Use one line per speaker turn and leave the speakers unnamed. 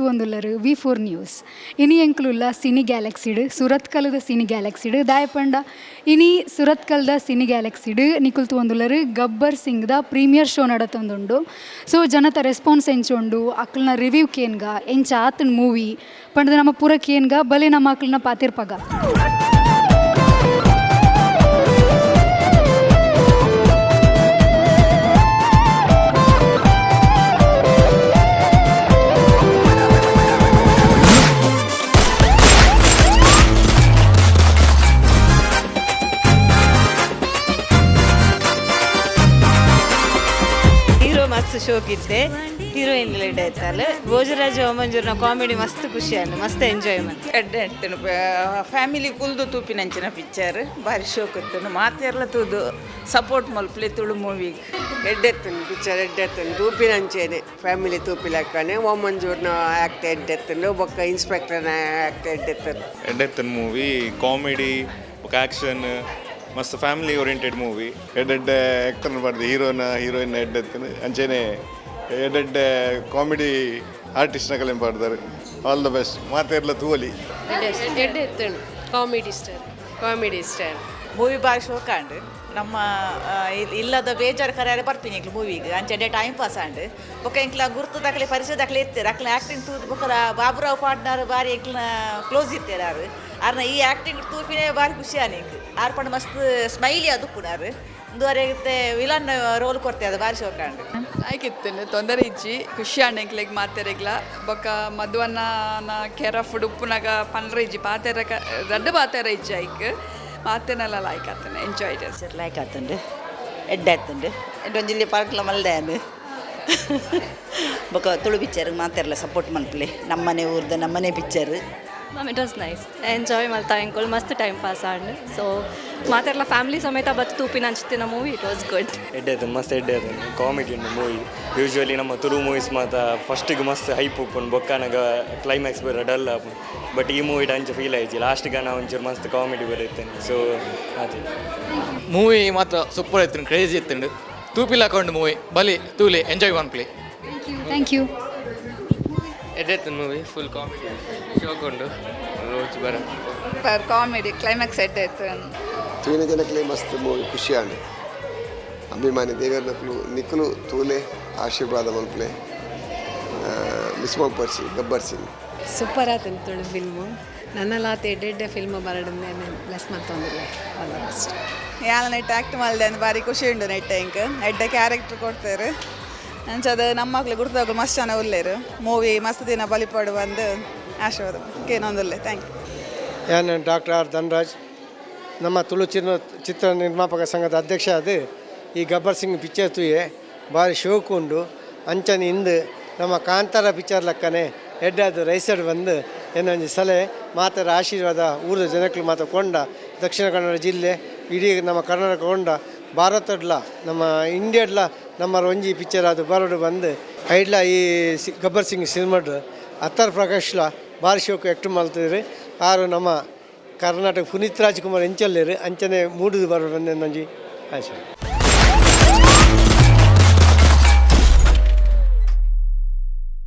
ತೂವೊಂದುಲ್ಲರು V4 news. ಇನಿ ಎಂಕ್ಲುಲ್ಲ cine ಗ್ಯಾಲಕ್ಸಿಡ್ ಸುರತ್ಕಲ್ದ cine ಗ್ಯಾಲಕ್ಸಿಡ್ ದಾಯಪಂಡ ಇನಿ ಸುರತ್ಕಲ್ದ ಸಿನಿ ಗ್ಯಾಲಕ್ಸಿಡ್ ನಿಕುಲ್ ತೂವೊಂದುಲ್ಲರು ಗಬ್ಬರ್ ಸಿಂಗ್ದ ಪ್ರೀಮಿಯರ್ ಶೋ ನಡತೊಂದುಂಡು. ಸೊ ಜನತ ರೆಸ್ಪಾನ್ಸ್ ಎಂಚುಂಡು ಅಕ್ಲನ ರಿವ್ಯೂ ಕೇನ್ಗ ಎಂಚ ಆತನ ಮೂವಿ ಪಂಡದ ನಮ್ಮ ಪೂರ ಕೇನ್ಗ ಬಲೆ ನಮ್ಮ ಅಕ್ಲನ ಪಾತಿರ್ಪಗ.
ಮಸ್ತ್ ಶೋಕಿದ್ದೆ ಹೀರೋಯಿನ್ ಲೇಟ್ ಆಯ್ತಲ್ಲ ಭೋಜರಾಜ ಮಂಜೂರ್ನ ಕಾಮಿಡಿ ಮಸ್ತ್ ಖುಷಿ ಆಯ್ತು ಮಸ್ತ್ ಎಂಜಾಯ್ಮೆಂಟ್
ಎಡ್ಡೆ ಇರ್ತೇನೆ ಫ್ಯಾಮಿಲಿ ಕುಲ್ದು ತೂಪಿನಂಚಿನ ಪಿಕ್ಚರ್ ಭಾರಿ ಶೋಕ್ ಇರ್ತೇನೆ ಮಾತೆಲ್ಲ ತೂದು ಸಪೋರ್ಟ್ ಮಲ್ಪಲೆ ತುಳು ಮೂವಿಗೆ
ಎಡ್ಡೆತ್ತನು ಪಿಕ್ಚರ್ ಎಡ್ಡೆತ್ತನು ತೂಪಿನಂಚೇನೆ ಫ್ಯಾಮಿಲಿ ತೂಪಿಲಕ್ಕನೆ ಮಂಜೂರ್ನ ಆ್ಯಕ್ಟ್ ಎಡ್ಡೆತ್ತನು ಬೊಕ್ಕ ಇನ್ಸ್ಪೆಕ್ಟರ್ನ ಆ್ಯಕ್ಟ್
ಎಡ್ಡೆತ್ತನು ಮೂವಿ ಕಾಮಿಡಿ ఒక ಆ್ಯಕ್ಷನ್ ಮಸ್ತ್ ಫ್ಯಾಮಿಲಿ ಓರಿಯೆಂಟೆಡ್ ಮೂವಿ ಎಡ್ಡೆಡ್ಡೆ ಆ್ಯಕ್ಟರ್ ಮಾಡಿದೆ ಹೀರೋಯಿನ್ ಎಡ್ಡೆತ್ತನು ಅಂಚೆನೆ ಎಡ್ಡೆಡ್ಡೆ ಕಾಮಿಡಿ ಆರ್ಟಿಸ್ಟ್ನ ಕಲೆ ಮಾಡಿದ್ದಾರೆ. ಆಲ್ ದ ಬೆಸ್ಟ್ ಮಾತೆಲ್ಲ ತೂವಲಿ
ಎಡ್ಡೆತ್ತನು ಕಾಮಿಡಿ ಸ್ಟಾರ್
ಮೂವಿ ಭಾರಿ ಶೋಕ ಅಂಡು ನಮ್ಮ ಇಲ್ಲದ ಬೇಜಾರು ಕರೆಯಾರೆ ಬರ್ತೀನಿ ಇಂಕ್ಲು ಮೂವಿಗೆ ಅಂಚೆ ಟೈಮ್ ಪಾಸ್ ಅಂಡು ಬೊಕ್ಕ ಇಂಕ್ಲ ಗುರ್ತು ದಾಖಲೆ ಪರಿಚಯ ದಾಖಲೆ ಇರ್ತಾರೆ ಅಕ್ಲ ಆ್ಯಕ್ಟಿಂಗ್ ತೂದು ಬೊಕ್ಕರ ಬಾಬುರಾವ್ ಪಾಟ್ನರ್ ಭಾರಿ ಇಂಕ್ಲ ಕ್ಲೋಸ್ ಇರ್ತಾರೆ ಯಾರು ಆರ್ನ ಈ ಆ್ಯಕ್ಟಿಂಗ್ ತೂಪಿನೇ ಭಾರಿ ಖುಷಿ ಆನಿಕ್ ಆರ್ ಪಂಡ ಮಸ್ತ್ ಸ್ಮೈಲಿ ಅದು ಪುನಾರು ಮುಂದುವರೆಗುತ್ತೆ ವಿಲನ್ ರೋಲ್ ಕೊಡ್ತೆ ಅದು ಭಾರಿ ಶೋಕ ಅಂಡು
ಆಯ್ಕಿತ್ತೇನೆ ತೊಂದರೆ ಇಜ್ಜಿ ಖುಷಿ ಆಣೆಗ್ಲೆಗ್ ಮಾತೆರೆಗ್ಲ ಬೊಕ್ಕ ಮದುವನ್ನ ಕೆರ ಫುಡ್ ಉಪ್ಪುನಾಗ ಪನ್ರ ಇಜ್ಜಿ ಪಾತೆರ ದಡ್ಡ ಪಾತೆರ ಇಜ್ಜಿ ಆಯ್ಕೆ ಮಾತೆನೆಲ್ಲ ಲೈಕ್ ಆತನೆ ಎಂಜಾಯ್
ಸರ್ ಲೈಕ್ ಆತಂಡು ಎಡ್ಡೆ ಆತಂಡು ಎಡ್ಡೊಂಜಿಲ್ಲಿ ಪಾರ್ಕ್ಲ ಮಲ್ದೆ ಬೊಕ್ಕ ತುಳು ಪಿಕ್ಚರ್ ಮಾತೆಲ್ಲ ಸಪೋರ್ಟ್ ಮಲ್ಪಲೆ ನಮ್ಮನೆ ಊರ್ದ ನಮ್ಮನೆ picture
it was nice enjoy ಮಲ್ತಾ ಎಂಕೊಲ್ ಮಸ್ತ್ ಟೈಮ್ ಪಾಸ್ ಆಂಡ್ ಸೊ ಮಾತೆಲ್ಲ ಫ್ಯಾಮಿಲಿ ಸಮೇತ ಬತ್ತು ತೂಪಿನ ಹಂಚ್ತಿನ ಮೂವಿ ಇಟ್ ವಾಸ್ ಗುಡ್
ಎಡ್ಡೆ ಮಸ್ತ್ ಎಡ್ಡೆ ಕಾಮಿಡಿ ಉಂಡು ಮೂವಿ ಯೂಶ್ವಲಿ ನಮ್ಮ ತುಳು ಮೂವೀಸ್ ಮಾತ ಫಸ್ಟಿಗೆ ಮಸ್ತ್ ಹೈಪ್ ಉಪ್ಪುಂಡು ಬೊಕ್ಕನಾಗ ಕ್ಲೈಮ್ಯಾಕ್ಸ್ ಬರೋ ಡಲ್ ಆಪುಂಡು ಬಟ್ ಈ ಮೂವಿ ಅಂಚ ಫೀಲ್ ಆಯ್ತು ಲಾಸ್ಟ್ಗೆ ನಾವು ಒಂಚೂರು ಮಸ್ತ್ ಕಾಮಿಡಿ ಬರುತ್ತೆ ಸೊ ಅದೇ
ಮೂವಿ ಮಾತ್ರ ಸೂಪರ್ ಆಯ್ತು ಕ್ರೇಜಿ ಇತ್ತು ತೂಪಿಲ್ ಹಾಕೊಂಡು ಮೂವಿ ಬಲಿ ತೂಲಿ ಎಂಜಾಯ್ ಒನ್ ಪ್ಲೇ
ಥ್ಯಾಂಕ್ ಯು.
ಎಡ್ಡೆತ್ತು ಮೂವಿ ಫುಲ್ ಕಾಮಿಡಿ ಶೋಕೊಂಡು ರೋಜ್ ಬರ
ಕಾಮಿಡಿ ಕ್ಲೈಮ್ಯಾಕ್ಸ್ ಎಡ್ಡೆತ್ತು
ತೂಯಿನ ಜನಕ್ಕೆ ಮಸ್ತ್ ಮೂವಿ ಖುಷಿ ಆಂಡು ಅಭಿಮಾನಿ ದೇವರನಕ್ಲು ನಿಖಲು ತೂಲೆ ಆಶೀರ್ವಾದ ಮಲ್ಪಲೆ ಮಿಸ್ ಮಲ್ಪರ್ಸಿ ಗಬ್ಬರ್ ಸಿಂಗ್
ಸೂಪರ್ ಆತಂತ ತುಳು ಫಿಲ್ಮು ನನ್ನೆಲ್ಲ ಎಡ್ಡೆ ಫಿಲ್ಮ್ ಬರಡನೆ ಬ್ಲೆಸ್ ಮಾಡ್ತೊಂದಿಲ್ಲ ಆಲ್ ದ ಬೆಸ್ಟ್
ಯಾಲ ನೆಟ್ ಆ್ಯಕ್ಟ್ ಮಾಡಿದೆ ಅಂದ್ರೆ ಭಾರಿ ಖುಷಿ ಉಂಡು ನೆಟ್ ಇಂಕ್ ಎಡ್ಡೆ ಕ್ಯಾರೆಕ್ಟರ್ ಕೊಡ್ತಾರೆ ಅಂಚದು ನಮ್ಮ ಮಕ್ಳು ಗುರ್ತೋಗ್ಲು ಮಸ್ತ್ ಚೆನ್ನಾಗಿ ಉಲ್ಲೇರು ಮೂವಿ ಮಸ್ತ್ ದಿನ ಬಲಿಪಾಡು ಬಂದು ಆಶೀರ್ವಾದ ಏನೊಂದುಲ್ಲೆ ಥ್ಯಾಂಕ್ ಯು.
ನಾನು ಡಾಕ್ಟರ್ ಆರ್ ಧನರಾಜ್ ನಮ್ಮ ತುಳು ಚಿತ್ರ ನಿರ್ಮಾಪಕ ಸಂಘದ ಅಧ್ಯಕ್ಷ ಅದು ಈ ಗಬ್ಬರ್ ಸಿಂಗ್ ಪಿಕ್ಚರ್ ತೂಯೆ ಭಾರಿ ಶೋಕು ಉಂಡು ಅಂಚನೆ ಇಂದು ನಮ್ಮ ಕಾಂತಾರ ಪಿಕ್ಚರ್ ಲೆಕ್ಕನೆ ಎಡ್ಡಾದು ರೈಸಡ್ ಬಂದು ಏನೊಂದು ಸಲಹೆ ಮಾತರ ಆಶೀರ್ವಾದ ಊರದ ಜನಕ್ಕಳು ಮಾತ್ರ ಕೊಂಡ ದಕ್ಷಿಣ ಕನ್ನಡ ಜಿಲ್ಲೆ ಇಡೀ ನಮ್ಮ ಕರ್ನಾಟಕ ಕೊಂಡ ಭಾರತಡ್ಲ ನಮ್ಮ ಇಂಡಿಯಾಡ್ಲ ನಮ್ಮ ಒಂಜಿ ಪಿಕ್ಚರ್ ಅದು ಬರೋಡು ಬಂದು ಐಡ್ಲ ಈ ಗಬ್ಬರ್ ಸಿಂಗ್ ಸಿನಿಮಾಡು ಅತ್ತರ್ ಪ್ರಕಾಶ್ಲ ಭಾರಿ ಶೋಕು ಆ್ಯಕ್ಟ್ ಮಾಡ್ತಿದ್ರು ಆರು ನಮ್ಮ ಕರ್ನಾಟಕ ಪುನೀತ್ ರಾಜ್ಕುಮಾರ್ ಎಂಚಲ್ಲೇರು ಅಂಚನೆ ಮೂಡುದು ಬರೋಡು ಬಂದು ನಂಜಿ ಆಶೆ.